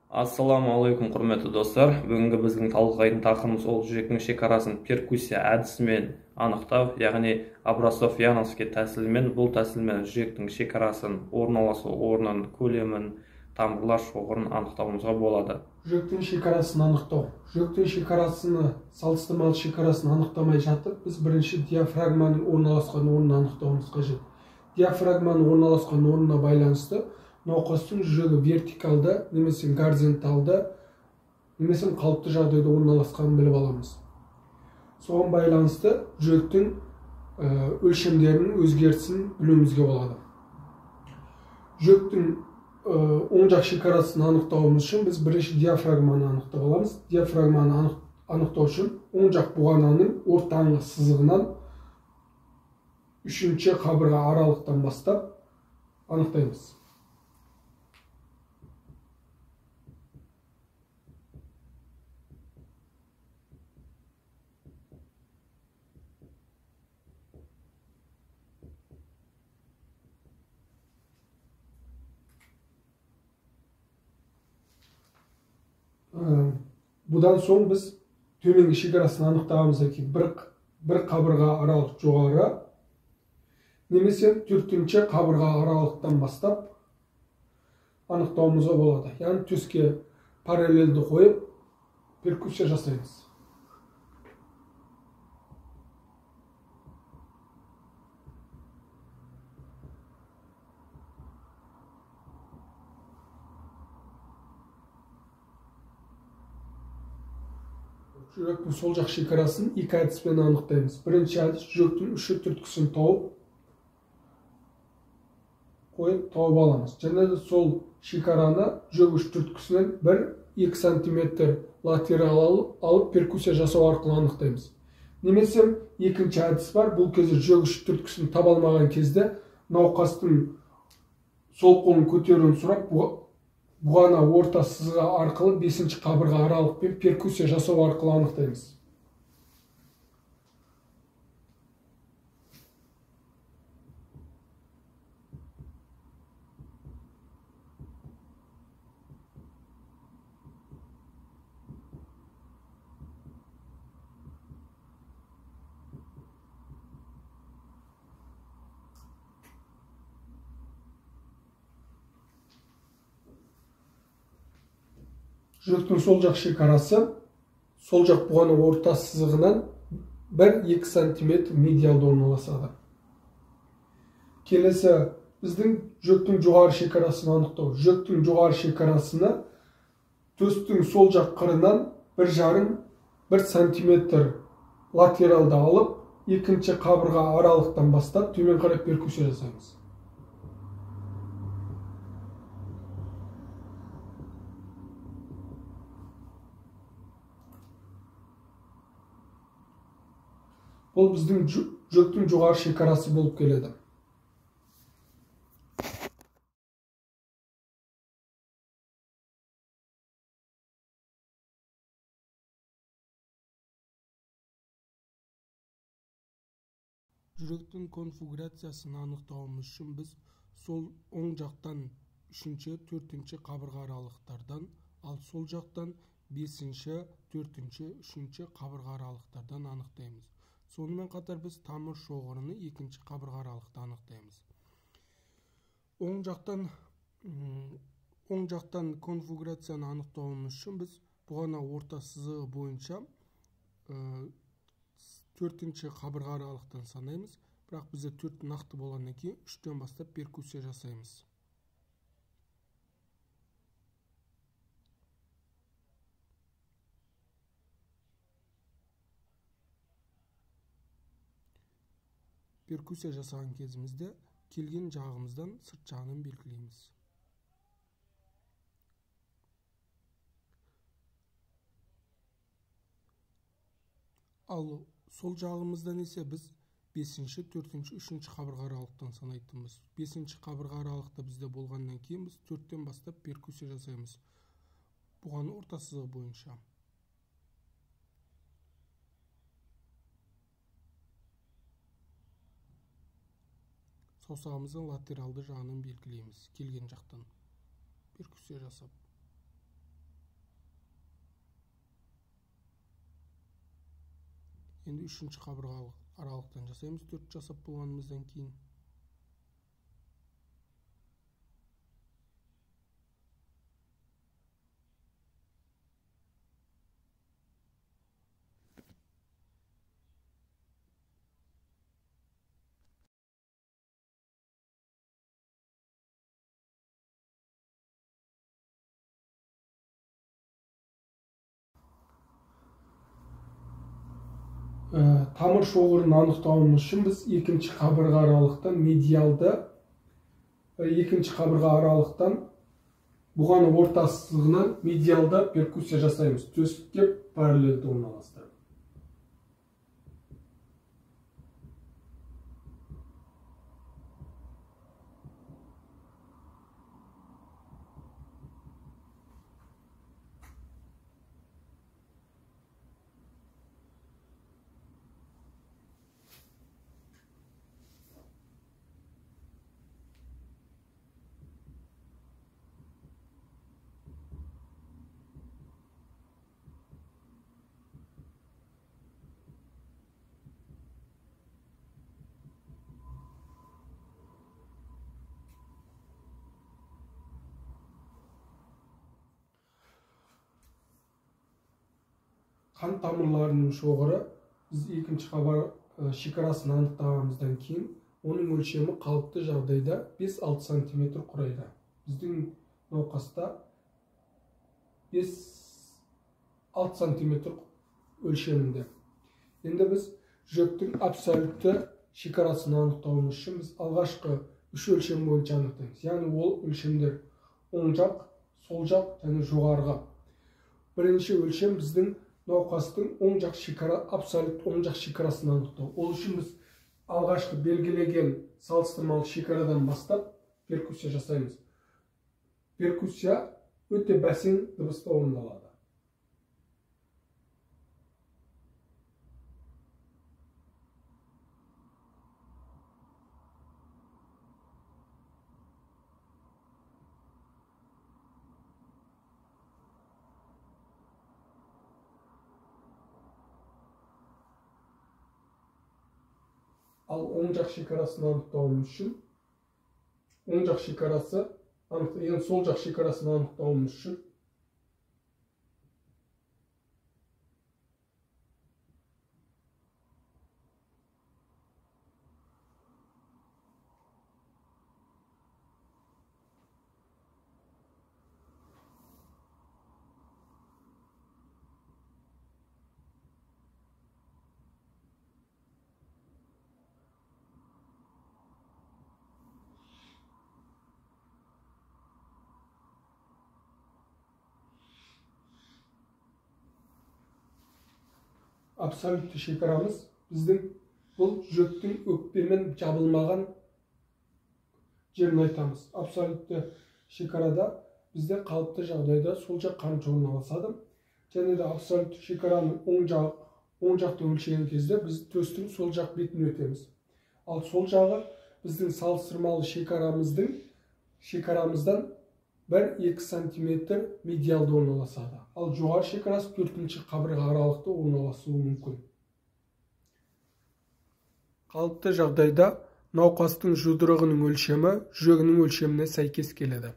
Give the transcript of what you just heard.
Ассаламу алейкум, құрметті достар. Бүгінгі біздің талқылайтын тақырыбымыз ол жүректің шекарасын перкуссия әдісімен анықтау, яғни Образцов-Яновский тәсілімен. Бұл тәсілмен жүректің шекарасын, орналасу орнын, көлемін, тамырлар шоғырын анықтауымызға болады. Жүректің шекарасын анықтау. Жүректің шекарасыны, салыстырмалы шекарасын анықтамай жатып, біз бірінші диафрагманың орналасқан орнын анықтауымыз қажет. Диафрагманың орналасқан орнына байланысты науқастың жүрегі вертикалды, немесе горизонталды, немесе қалыпты жағдайда орналасқанын біліп аламыз. Соған байланысты жүректің өлшемдерінің өзгерісін білуімізге болады. Жүректің оң жақ шекарасын анықтауымыз үшін біз бірінші диафрагманы анықтап аламыз. Диафрагманы анықтау үшін оң жақ бұғананың ортаңғы сызығынан үшінші қабырға аралықтан бастап анықтаймыз. Бұдан соң біз төменгі шекарасын анықтағымыздан кейін бір қабырға аралық жоғары, немесе төртінші қабырға аралықтан бастап анықтауымызға болады. Яғни төске параллельді қойып перкуссия жасаймыз. Жүректің сол жақ шекарасын екі әдіспен анықтаймыз. Бірінші әдіс жүректің үші түрткісін тауып аламыз. Және де сол шекараны жүрек үш түрткісінен 1-2 см латерал алып перкуссия жасау арқылы анықтаймыз. Немесе екінші әдіс бар. Бұл кезде жүрек үш түрткісін таба алмаған кезде науқастың сол қолын көтеруін сұрап, бұғана орта сызығы арқылы 5-ші қабырға аралықпен перкуссия жасау арқылы анықтаймыз. Жүректің сол жақ шекарасы сол жақ бұғана орта сызығынан 1-2 см медиалды орналасады. Келесі біздің жүректің жоғары шекарасын анықтау. Жүректің жоғары шекарасына төстің сол жақ қырынан 1,5-1 см латералды алып, екінші қабырға аралықтан бастап төмен қарай перкуссия жасаймыз. Бұл біздің жүректің жоғары шекарасы болып келеді. Жүректің конфигурациясын анықтауымыз үшін біз сол оң жақтан 3-4 қабырға аралықтардан, ал сол жақтан 5-4-3 қабырға аралықтардан анықтаймыз. Сонымен қатар біз тамыр шоғырыны 2-ші қабырға аралықта анықтаймыз. Оң жақтан конфигурацияны анықтауымыз үшін біз бұғана орта сызығы бойынша 4-ші қабырға аралықтан санаймыз. Бірақ бізде 4 нақты болғаннан кейін 3-тен бастап перкуссия жасаймыз. Перкуссия жасаған кезімізде келген жағымыздан сырт жағын белгілейміз. Ал сол жағымыздан есе біз 5-ші, 4-ші, 3-ші қабырға аралықтан санайтынбыз. 5-ші қабырға аралықта бізде болғаннан кейін біз 4-тен бастап перкуссия жасаймыз. Бұған орта сызығы бойынша. саусағымыздың латералды жағынан белгілейміз келген жақтан перкуссия жасап. Енді үшінші қабырғалық аралықтан жасаймыз. 4 жасап болғанымыздан кейін. Тамыр шоғырын анықтауымыз үшін біз екінші қабырға аралықтан медиалды екінші қабырға аралықтан бұғаны орта сызығынан медиалда перкуссия жасаймыз. Төске параллельді орналастырып. Қан тамырларының шоғыры біз екінші қабырға шекарасын анықтағанымыздан кейін оның өлшемі қалыпты жағдайда 5-6 см құрайды. Біздің науқаста 5-6 см өлшемінде. Енді біз жүректің абсолютті шекарасын анықтауымыз үшін біз алғашқы 3 өлшем бойынша анықтаймыз. Яғни ол өлшемдер оң жақ, сол жақ және жоғарғы. Бірінші өлшем біздің науқастың оң жақ шекара, абсолют оң жақ шекарасын анықтау. Ол үшін біз алғашқы белгілеген салыстырмалы шекарадан бастап перкуссия жасаймыз. Перкуссия өте бәсең дыбыста орындалады. Ал оң жақ шекарасын анықтауымыз үшін оң жақ шекарасы енді сол жақ шекарасын анықтауымыз үшін абсолютті шекарамыз біздің бұл жүректің өкпемен жабылмаған жерін айтамыз. Абсолютті шекарада бізде қалыпты жағдайда сол жақ қан орналасады. Және де абсолютті шекараның оң жақты өлшеген кезде біз төстің сол жақ бетін өтеміз. Ал сол жағы біздің салыстырмалы шекарамыздан 1-2 см медиалды орналасады. Ал жоғары шекарасы 4-ші қабырға аралықта орналасуы мүмкін. Қалыпты жағдайда науқастың жұдырығының өлшемі жүрегінің өлшеміне сәйкес келеді.